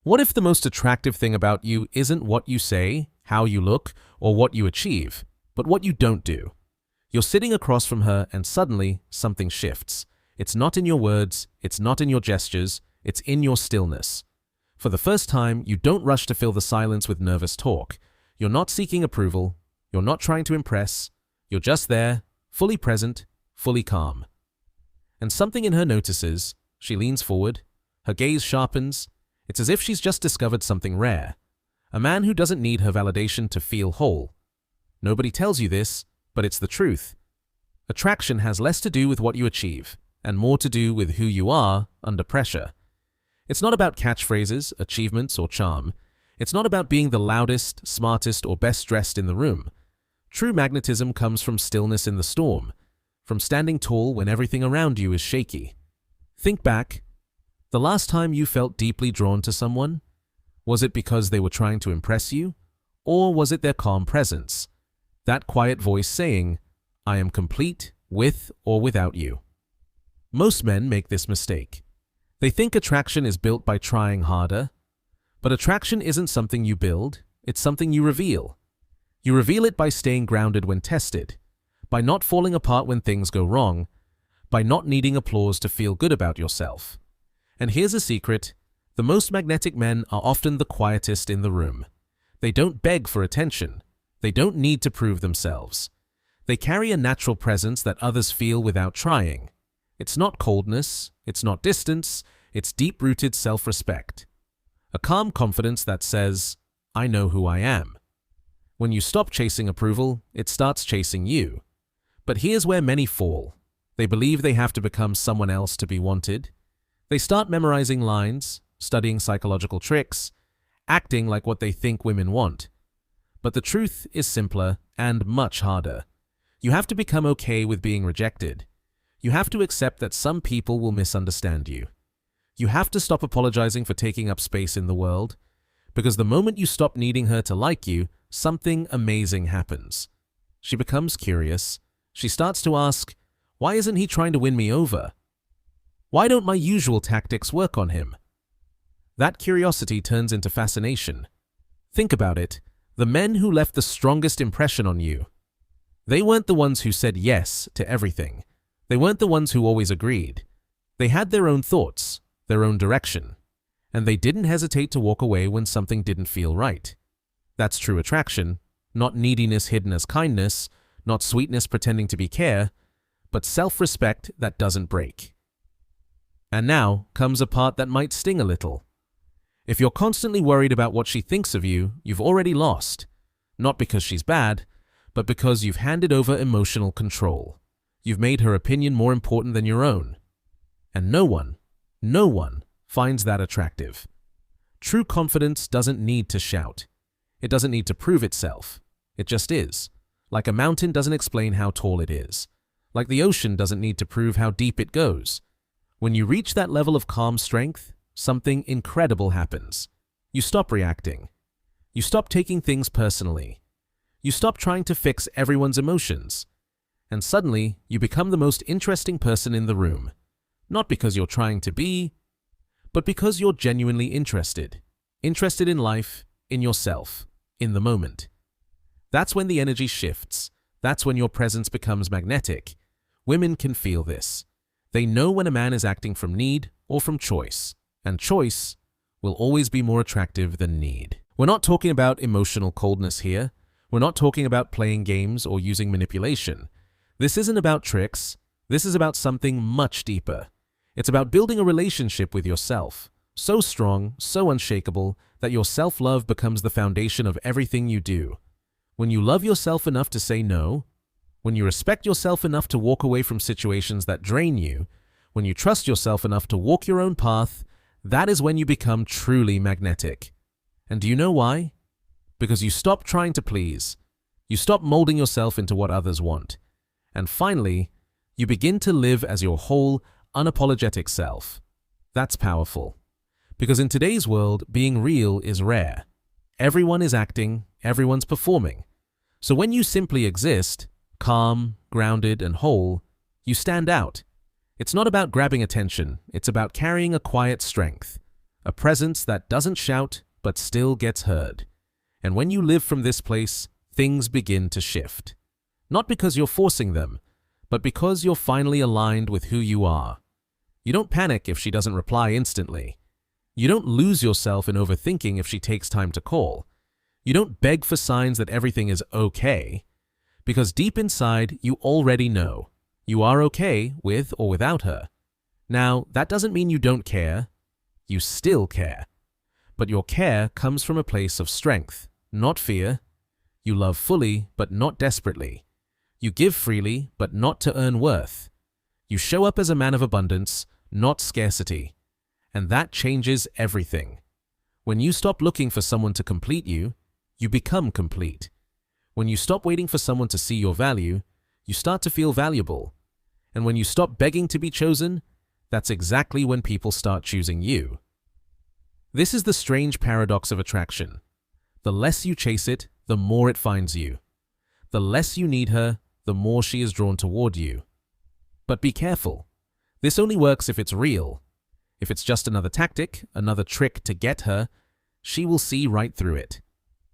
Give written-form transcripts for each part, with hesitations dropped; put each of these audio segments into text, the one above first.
What if the most attractive thing about you isn't what you say, how you look, or what you achieve, but what you don't do? You're sitting across from her and suddenly something shifts. It's not in your words, it's not in your gestures, it's in your stillness. For the first time, you don't rush to fill the silence with nervous talk. You're not seeking approval, you're not trying to impress, you're just there, fully present, fully calm. And something in her notices. She leans forward, her gaze sharpens. It's as if she's just discovered something rare. A man who doesn't need her validation to feel whole. Nobody tells you this, but it's the truth. Attraction has less to do with what you achieve, and more to do with who you are under pressure. It's not about catchphrases, achievements, or charm. It's not about being the loudest, smartest, or best dressed in the room. True magnetism comes from stillness in the storm, from standing tall when everything around you is shaky. Think back. The last time you felt deeply drawn to someone? Was it because they were trying to impress you? Or was it their calm presence? That quiet voice saying, "I am complete with or without you." Most men make this mistake. They think attraction is built by trying harder. But attraction isn't something you build, it's something you reveal. You reveal it by staying grounded when tested, by not falling apart when things go wrong, by not needing applause to feel good about yourself. And here's a secret: the most magnetic men are often the quietest in the room. They don't beg for attention. They don't need to prove themselves. They carry a natural presence that others feel without trying. It's not coldness, it's not distance, it's deep-rooted self-respect. A calm confidence that says, "I know who I am." When you stop chasing approval, it starts chasing you. But here's where many fall. They believe they have to become someone else to be wanted. They start memorizing lines, studying psychological tricks, acting like what they think women want. But the truth is simpler and much harder. You have to become okay with being rejected. You have to accept that some people will misunderstand you. You have to stop apologizing for taking up space in the world, because the moment you stop needing her to like you, something amazing happens. She becomes curious. She starts to ask, "Why isn't he trying to win me over? Why don't my usual tactics work on him?" That curiosity turns into fascination. Think about it. The men who left the strongest impression on you, they weren't the ones who said yes to everything. They weren't the ones who always agreed. They had their own thoughts, their own direction, and they didn't hesitate to walk away when something didn't feel right. That's true attraction, not neediness hidden as kindness, not sweetness pretending to be care, but self-respect that doesn't break. And now comes a part that might sting a little. If you're constantly worried about what she thinks of you, you've already lost. Not because she's bad, but because you've handed over emotional control. You've made her opinion more important than your own. And no one finds that attractive. True confidence doesn't need to shout. It doesn't need to prove itself. It just is. Like a mountain doesn't explain how tall it is. Like the ocean doesn't need to prove how deep it goes. When you reach that level of calm strength, something incredible happens. You stop reacting. You stop taking things personally. You stop trying to fix everyone's emotions. And suddenly, you become the most interesting person in the room. Not because you're trying to be, but because you're genuinely interested. Interested in life, in yourself, in the moment. That's when the energy shifts. That's when your presence becomes magnetic. Women can feel this. They know when a man is acting from need or from choice. And choice will always be more attractive than need. We're not talking about emotional coldness here. We're not talking about playing games or using manipulation. This isn't about tricks. This is about something much deeper. It's about building a relationship with yourself, so strong, so unshakable, that your self-love becomes the foundation of everything you do. When you love yourself enough to say no, when you respect yourself enough to walk away from situations that drain you, when you trust yourself enough to walk your own path, that is when you become truly magnetic. And do you know why? Because you stop trying to please. You stop molding yourself into what others want. And finally, you begin to live as your whole, unapologetic self. That's powerful. Because in today's world, being real is rare. Everyone is acting, everyone's performing. So when you simply exist, calm, grounded, and whole, you stand out. It's not about grabbing attention, it's about carrying a quiet strength. a presence that doesn't shout but still gets heard. And when you live from this place, things begin to shift. Not because you're forcing them, but because you're finally aligned with who you are. You don't panic if she doesn't reply instantly. You don't lose yourself in overthinking if she takes time to call. You don't beg for signs that everything is okay, because deep inside you already know you are okay with or without her. Now, that doesn't mean you don't care. You still care. But your care comes from a place of strength, not fear. You love fully, but not desperately. You give freely, but not to earn worth. You show up as a man of abundance, not scarcity. And that changes everything. When you stop looking for someone to complete you, you become complete. When you stop waiting for someone to see your value, you start to feel valuable. And when you stop begging to be chosen, that's exactly when people start choosing you. This is the strange paradox of attraction. The less you chase it, the more it finds you. The less you need her, the more she is drawn toward you. But be careful. This only works if it's real. If it's just another tactic, another trick to get her, she will see right through it.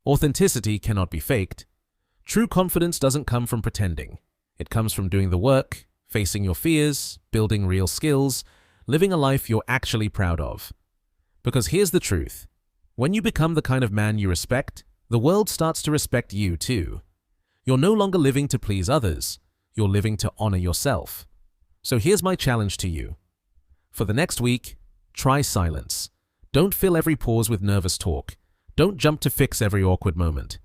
Authenticity cannot be faked. True confidence doesn't come from pretending. It comes from doing the work, facing your fears, building real skills, living a life you're actually proud of. Because here's the truth. When you become the kind of man you respect, the world starts to respect you too. You're no longer living to please others. You're living to honor yourself. So here's my challenge to you. For the next week, try silence. Don't fill every pause with nervous talk. Don't jump to fix every awkward moment.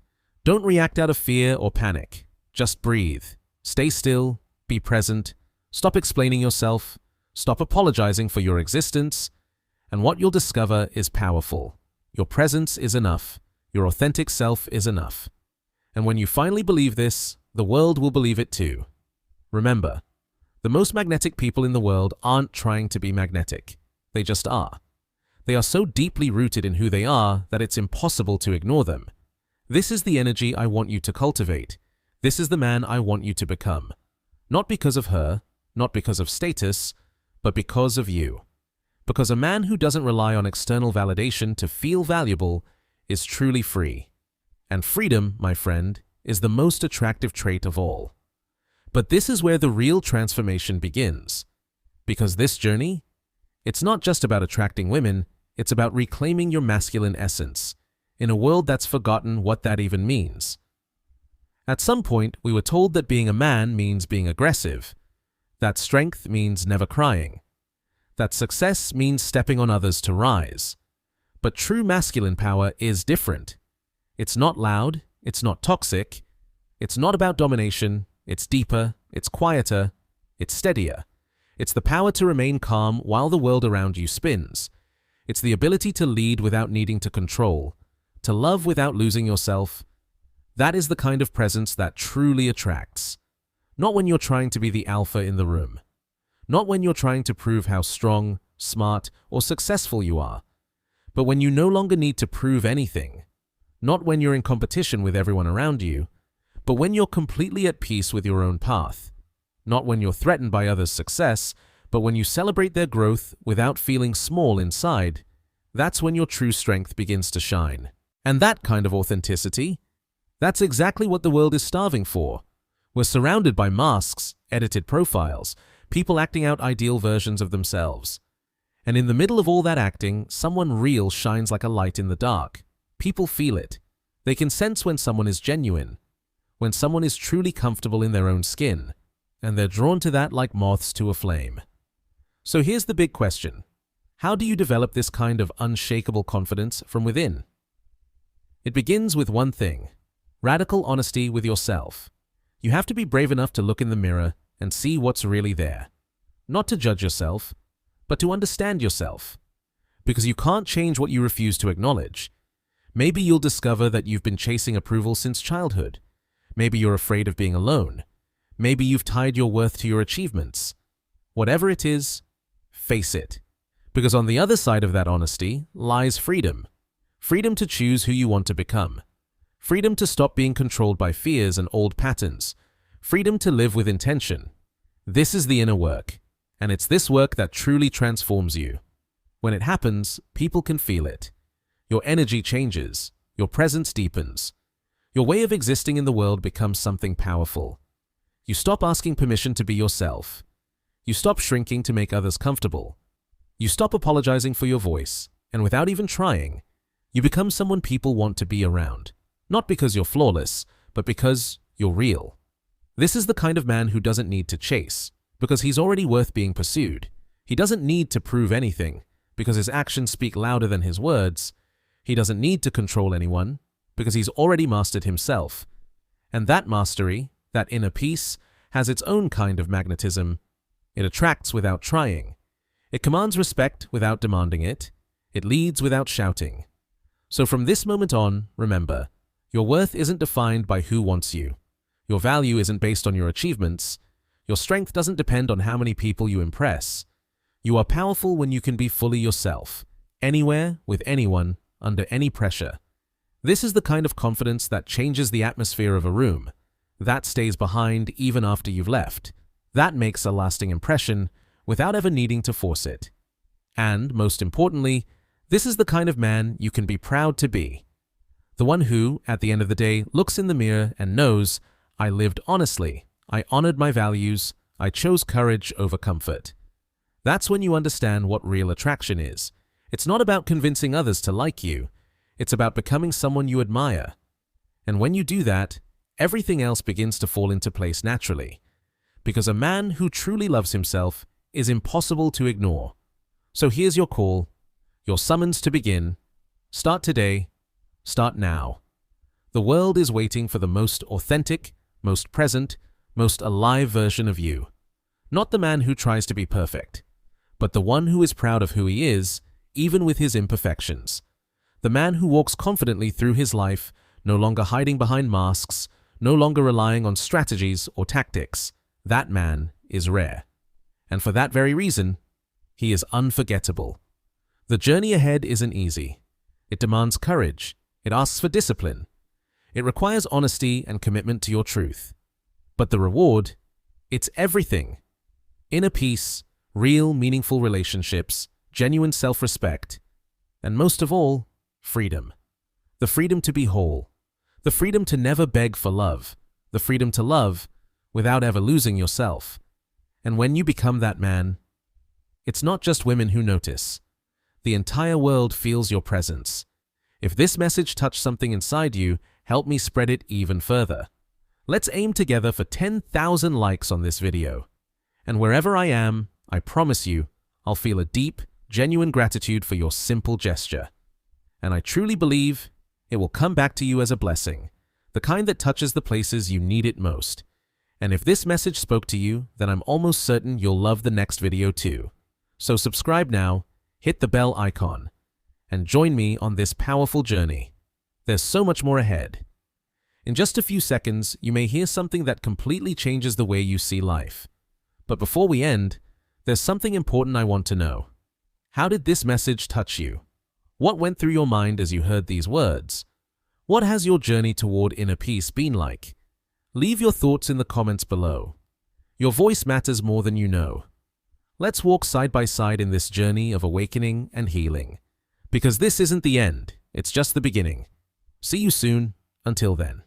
Don't react out of fear or panic. Just breathe. Stay still. Be present. Stop explaining yourself. Stop apologizing for your existence. And what you'll discover is powerful. Your presence is enough. Your authentic self is enough. And when you finally believe this, the world will believe it too. Remember, the most magnetic people in the world aren't trying to be magnetic. They just are. They are so deeply rooted in who they are that it's impossible to ignore them. This is the energy I want you to cultivate. This is the man I want you to become. Not because of her, not because of status, but because of you. Because a man who doesn't rely on external validation to feel valuable is truly free. And freedom, my friend, is the most attractive trait of all. But this is where the real transformation begins. Because this journey, it's not just about attracting women, it's about reclaiming your masculine essence, in a world that's forgotten what that even means. At some point, we were told that being a man means being aggressive, that strength means never crying, that success means stepping on others to rise. But true masculine power is different. It's not loud, it's not toxic, it's not about domination, it's deeper, it's quieter, it's steadier. It's the power to remain calm while the world around you spins. It's the ability to lead without needing to control, to love without losing yourself. That is the kind of presence that truly attracts. Not when you're trying to be the alpha in the room. Not when you're trying to prove how strong, smart, or successful you are. But when you no longer need to prove anything. Not when you're in competition with everyone around you, but when you're completely at peace with your own path. Not when you're threatened by others' success, but when you celebrate their growth without feeling small inside. That's when your true strength begins to shine. And that kind of authenticity, that's exactly what the world is starving for. We're surrounded by masks, edited profiles, people acting out ideal versions of themselves. And in the middle of all that acting, someone real shines like a light in the dark. People feel it. They can sense when someone is genuine, when someone is truly comfortable in their own skin, and they're drawn to that like moths to a flame. So here's the big question. How do you develop this kind of unshakable confidence from within? It begins with one thing: radical honesty with yourself. You have to be brave enough to look in the mirror and see what's really there. Not to judge yourself, but to understand yourself. Because you can't change what you refuse to acknowledge. Maybe you'll discover that you've been chasing approval since childhood. Maybe you're afraid of being alone. Maybe you've tied your worth to your achievements. Whatever it is, face it. Because on the other side of that honesty lies freedom. Freedom to choose who you want to become. Freedom to stop being controlled by fears and old patterns. Freedom to live with intention. This is the inner work, and it's this work that truly transforms you. When it happens, people can feel it. Your energy changes. Your presence deepens. Your way of existing in the world becomes something powerful. You stop asking permission to be yourself. You stop shrinking to make others comfortable. You stop apologizing for your voice, and without even trying, you become someone people want to be around. Not because you're flawless, but because you're real. This is the kind of man who doesn't need to chase, because he's already worth being pursued. He doesn't need to prove anything, because his actions speak louder than his words. He doesn't need to control anyone, because he's already mastered himself. And that mastery, that inner peace, has its own kind of magnetism. It attracts without trying. It commands respect without demanding it. It leads without shouting. So from this moment on, remember, your worth isn't defined by who wants you. Your value isn't based on your achievements. Your strength doesn't depend on how many people you impress. You are powerful when you can be fully yourself, anywhere, with anyone, under any pressure. This is the kind of confidence that changes the atmosphere of a room. That stays behind even after you've left. That makes a lasting impression without ever needing to force it. And, most importantly, this is the kind of man you can be proud to be. The one who, at the end of the day, looks in the mirror and knows, I lived honestly, I honored my values, I chose courage over comfort. That's when you understand what real attraction is. It's not about convincing others to like you. It's about becoming someone you admire. And when you do that, everything else begins to fall into place naturally. Because a man who truly loves himself is impossible to ignore. So here's your call, your summons to begin. Start today. Start now. The world is waiting for the most authentic, most present, most alive version of you. Not the man who tries to be perfect, but the one who is proud of who he is, even with his imperfections. The man who walks confidently through his life, no longer hiding behind masks, no longer relying on strategies or tactics. That man is rare. And for that very reason, he is unforgettable. The journey ahead isn't easy. It demands courage. It asks for discipline. It requires honesty and commitment to your truth. But the reward, it's everything. Inner peace, real, meaningful relationships, genuine self-respect, and most of all, freedom. The freedom to be whole. The freedom to never beg for love. The freedom to love without ever losing yourself. And when you become that man, it's not just women who notice. The entire world feels your presence. If this message touched something inside you, help me spread it even further. Let's aim together for 10,000 likes on this video. And wherever I am, I promise you, I'll feel a deep, genuine gratitude for your simple gesture. And I truly believe it will come back to you as a blessing, the kind that touches the places you need it most. And if this message spoke to you, then I'm almost certain you'll love the next video too. So subscribe now, hit the bell icon, and join me on this powerful journey. There's so much more ahead. In just a few seconds, you may hear something that completely changes the way you see life. But before we end, there's something important I want to know. How did this message touch you? What went through your mind as you heard these words? What has your journey toward inner peace been like? Leave your thoughts in the comments below. Your voice matters more than you know. Let's walk side by side in this journey of awakening and healing. Because this isn't the end, it's just the beginning. See you soon. Until then.